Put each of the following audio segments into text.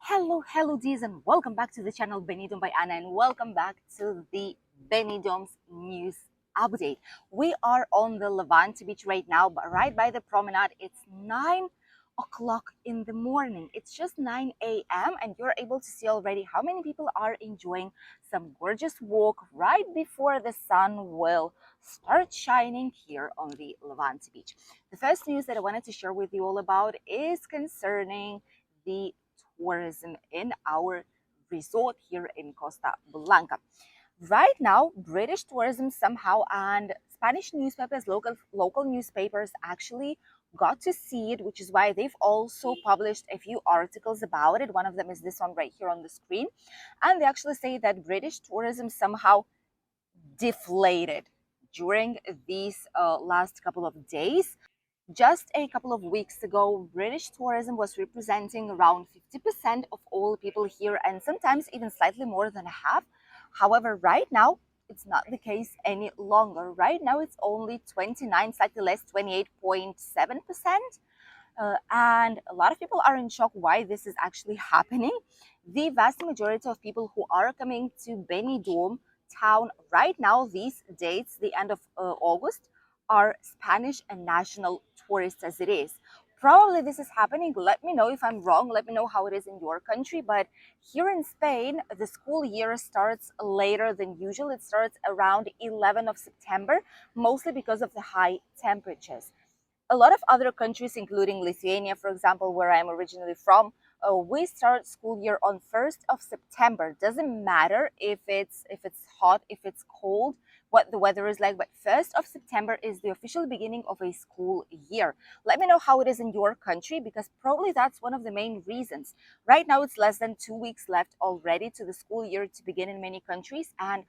Hello, Ds, and welcome back to the channel Benidorm by Anna, and welcome back to the Benidorm's news update. We are on the Levante beach right now, but right by the promenade, it's 9 o'clock in the morning. It's just 9 a.m., and you're able to see already how many people are enjoying some gorgeous walk right before the sun will start shining here on the Levante beach. The first news that I wanted to share with you all about is concerning the tourism in our resort here in Costa Blanca. Right now, British tourism somehow and Spanish newspapers, local newspapers actually got to see it, which is why they've also published a few articles about it. One of them is this one right here on the screen. And they actually say that British tourism somehow deflated during these last couple of days. Just a couple of weeks ago, British tourism was representing around 50% of all people here, and sometimes even slightly more than half. However, right now, it's not the case any longer. Right now, it's only 29, slightly less, 28.7%. And a lot of people are in shock why this is actually happening. The vast majority of people who are coming to Benidorm town right now, these dates, the end of August, are Spanish and national tourists as it is. Probably this is happening. Let me know if I'm wrong. Let me know how it is in your country. But here in Spain, the school year starts later than usual. It starts around 11 of September, mostly because of the high temperatures. A lot of other countries, including Lithuania, for example, where I'm originally from, we start school year on 1st of September. Doesn't matter if it's hot, if it's cold, what the weather is like, but 1st of September is the official beginning of a school year. Let me know how it is in your country, because probably that's one of the main reasons. Right now, it's less than 2 weeks left already to the school year to begin in many countries, and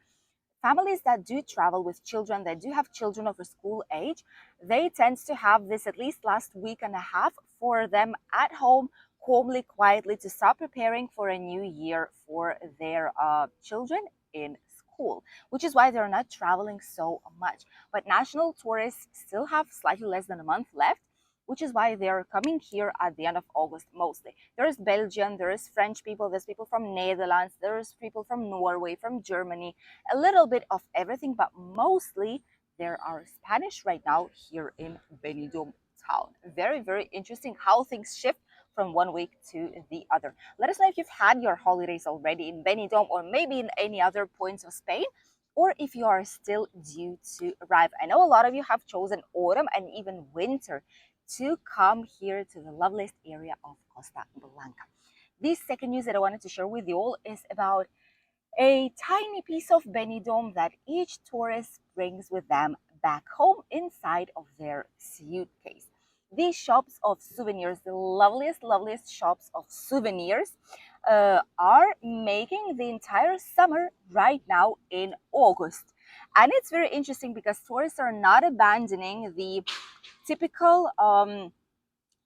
families that do travel with children, that do have children of a school age, they tend to have this at least last week and a half for them at home, calmly, quietly, to start preparing for a new year for their children in school, which is why they're not traveling so much. But national tourists still have slightly less than a month left, which is why they're coming here at the end of August mostly. There's Belgian, there's French people, there's people from Netherlands, there's people from Norway, from Germany, a little bit of everything, but mostly there are Spanish right now here in Benidorm town. Very, very interesting how things shift from one week to the other. Let us know if you've had your holidays already in Benidorm or maybe in any other points of Spain, or if you are still due to arrive. I know a lot of you have chosen autumn and even winter to come here to the loveliest area of Costa Blanca. The second news that I wanted to share with you all is about a tiny piece of Benidorm that each tourist brings with them back home inside of their suitcase. These shops of souvenirs, the loveliest shops of souvenirs, are making the entire summer right now in August. And it's very interesting because tourists are not abandoning the typical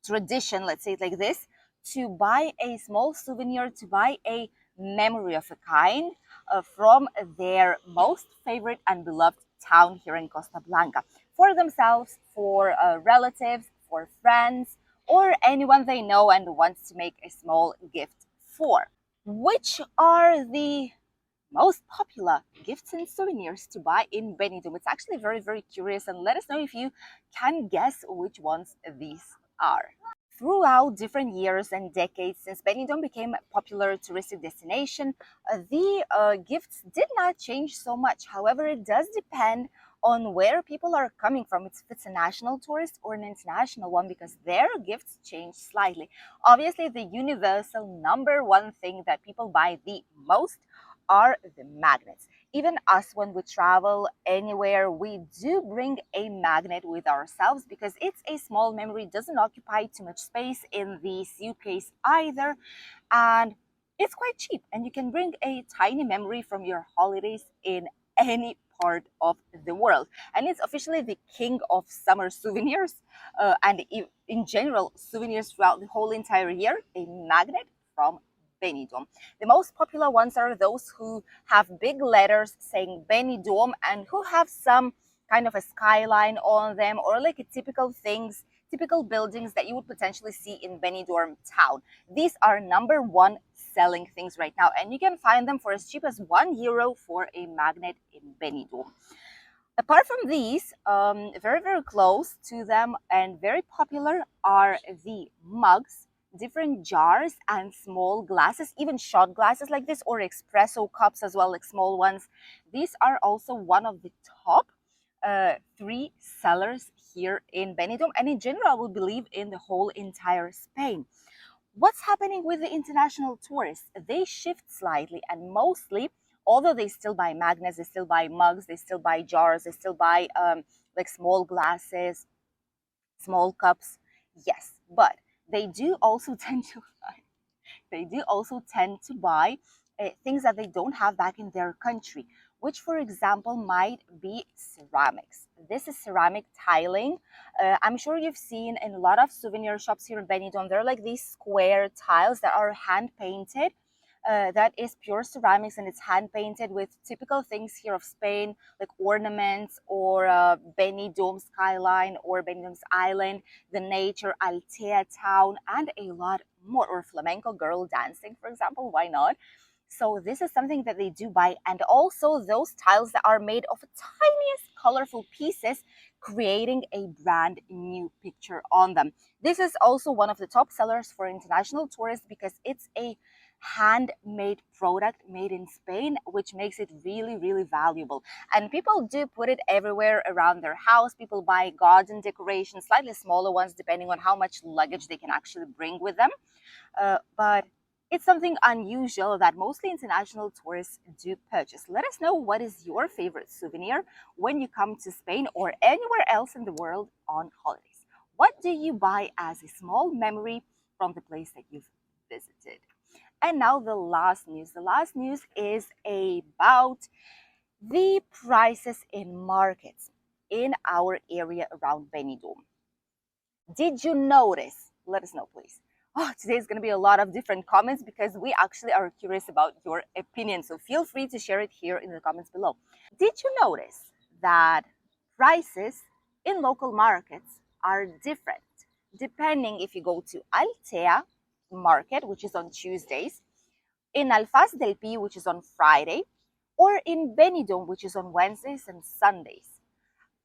tradition, let's say it like this, to buy a small souvenir, to buy a memory of a kind from their most favorite and beloved town here in Costa Blanca, for themselves, for relatives, for friends, or anyone they know and wants to make a small gift for. Which are the most popular gifts and souvenirs to buy in Benidorm? It's actually very curious, and let us know if you can guess which ones these are. Throughout different years and decades since Benidorm became a popular touristic destination, the gifts did not change so much. However, it does depend on where people are coming from. If it's a national tourist or an international one, because their gifts change slightly. Obviously, the universal number one thing that people buy the most are the magnets. Even us, when we travel anywhere, we do bring a magnet with ourselves because it's a small memory, doesn't occupy too much space in the suitcase either, and it's quite cheap, and you can bring a tiny memory from your holidays in any part of the world. And it's officially the king of summer souvenirs, and in general souvenirs throughout the whole entire year, a magnet from Benidorm. The most popular ones are those who have big letters saying Benidorm and who have some kind of a skyline on them, or like a typical buildings that you would potentially see in Benidorm town. These are number one selling things right now, and you can find them for as cheap as €1 for a magnet in Benidorm. Apart from these, very, very close to them and very popular are the mugs, different jars and small glasses, even shot glasses like this, or espresso cups as well, like small ones. These are also one of the top three sellers here in Benidorm, and in general, I would believe in the whole entire Spain. What's happening with the international tourists? They shift slightly, and mostly, although they still buy magnets, they still buy mugs, they still buy jars, they still buy like small glasses, small cups. Yes, but they do also tend to buy things that they don't have back in their country, which, for example, might be ceramics. This is ceramic tiling. I'm sure you've seen in a lot of souvenir shops here in Benidorm, they're like these square tiles that are hand painted. That is pure ceramics, and it's hand painted with typical things here of Spain, like ornaments or Benidorm skyline or Benidorm's island, the nature, Altea town, and a lot more, or flamenco girl dancing, for example. Why not? So this is something that they do buy, and also those tiles that are made of tiniest colorful pieces, creating a brand new picture on them. This is also one of the top sellers for international tourists because it's a handmade product made in Spain, which makes it really, really valuable. And people do put it everywhere around their house. People buy garden decorations, slightly smaller ones, depending on how much luggage they can actually bring with them. But it's something unusual that mostly international tourists do purchase. Let us know, what is your favorite souvenir when you come to Spain or anywhere else in the world on holidays? What do you buy as a small memory from the place that you've visited? And now the last news. The last news is about the prices in markets in our area around Benidorm. Did you notice? Let us know, please. Oh, today's going to be a lot of different comments because we actually are curious about your opinion. So feel free to share it here in the comments below. Did you notice that prices in local markets are different depending if you go to Altea market, which is on Tuesdays, in Alfaz del Pi, which is on Friday, or in Benidorm, which is on Wednesdays and Sundays?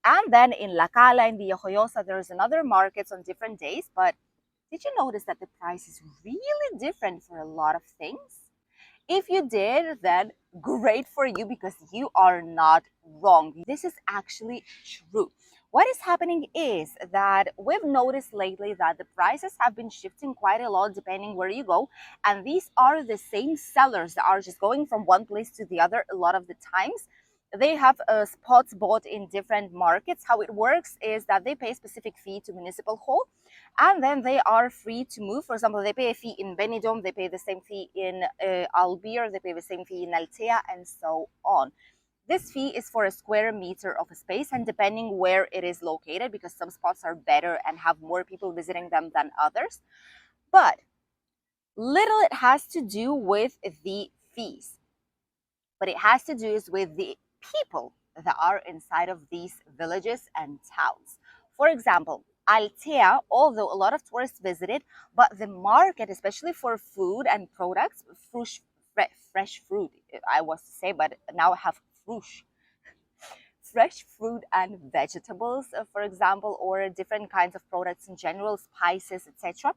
And then in La Cala, in Villajoyosa, there's another markets on different days. But did you notice that the price is really different for a lot of things? If you did, then great for you, because you are not wrong. This is actually true. What is happening is that we've noticed lately that the prices have been shifting quite a lot depending where you go. And these are the same sellers that are just going from one place to the other a lot of the times. They have spots bought in different markets. How it works is that they pay a specific fee to municipal hall, and then they are free to move. For example, they pay a fee in Benidorm, they pay the same fee in Albir, they pay the same fee in Altea, and so on. This fee is for a square meter of a space, and depending where it is located, because some spots are better and have more people visiting them than others. But little it has to do with the fees, but it has to do with the people that are inside of these villages and towns. For example, Altea, although a lot of tourists visit it, but the market, especially for food and products, fresh fruit, I was to say, but now I have fresh fruit and vegetables, for example, or different kinds of products in general, spices, etc.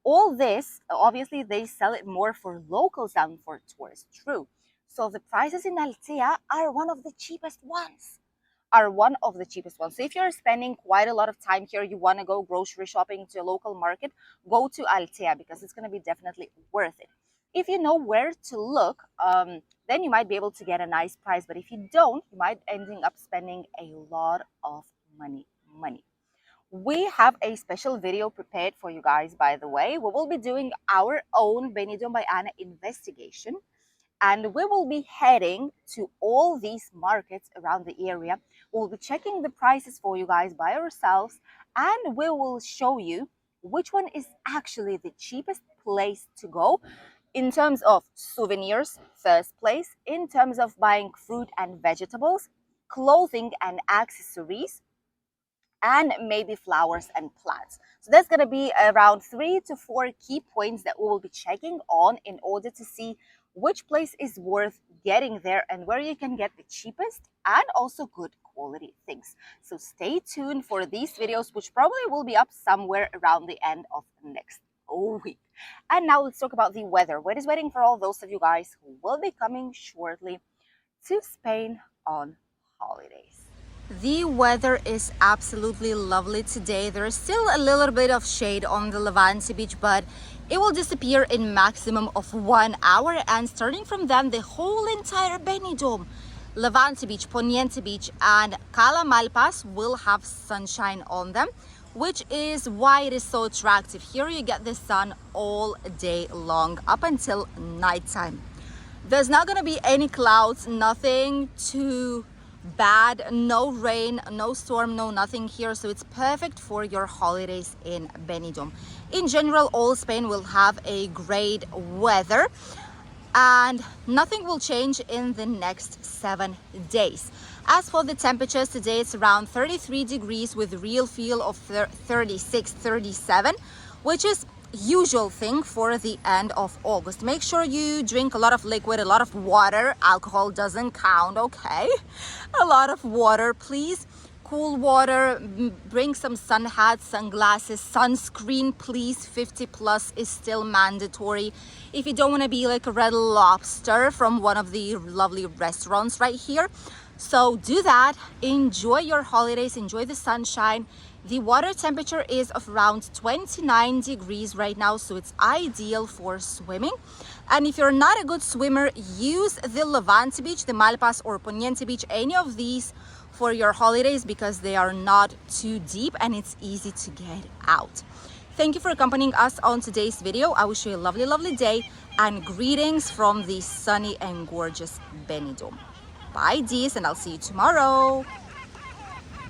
All this, obviously, they sell it more for locals than for tourists, true. So the prices in Altea are one of the cheapest ones. So if you're spending quite a lot of time here, you want to go grocery shopping to a local market, go to Altea, because it's going to be definitely worth it. If you know where to look, then you might be able to get a nice price. But if you don't, you might ending up spending a lot of money. We have a special video prepared for you guys, by the way. We will be doing our own Benidorm by Anna investigation, and we will be heading to all these markets around the area. We'll be checking the prices for you guys by ourselves, and we will show you which one is actually the cheapest place to go in terms of souvenirs, first place, in terms of buying fruit and vegetables, clothing and accessories, and maybe flowers and plants. So there's going to be around 3 to 4 key points that we will be checking on in order to see which place is worth getting there and where you can get the cheapest and also good quality things. So stay tuned for these videos, which probably will be up somewhere around the end of next week. And now let's talk about the weather. What is waiting for all those of you guys who will be coming shortly to Spain on holidays? The weather is absolutely lovely today. There is still a little bit of shade on the Levante beach, but it will disappear in maximum of 1 hour. And starting from then, the whole entire Benidorm, Levante beach, Poniente beach, and Cala Malpas will have sunshine on them, which is why it is so attractive. Here you get the sun all day long up until nighttime. There's not going to be any clouds, nothing too bad, no rain, no storm, no nothing here, so it's perfect for your holidays in Benidorm. In general, all Spain will have a great weather and nothing will change in the next 7 days. As for the temperatures, today it's around 33 degrees with real feel of 36, 37, which is usual thing for the end of August. Make sure you drink a lot of liquid, a lot of water. Alcohol doesn't count, okay? A lot of water, please. Cool water, bring some sun hats, sunglasses, sunscreen, please. 50 plus is still mandatory. If you don't want to be like a Red Lobster from one of the lovely restaurants right here. So do that, enjoy your holidays, enjoy the sunshine. The water temperature is of around 29 degrees right now, so it's ideal for swimming. And if you're not a good swimmer, use the Levante beach, the Malpas or Poniente beach, any of these for your holidays because they are not too deep and it's easy to get out. Thank you for accompanying us on today's video. I wish you a lovely, lovely day and greetings from the sunny and gorgeous Benidorm. Bye, Dees, and I'll see you tomorrow.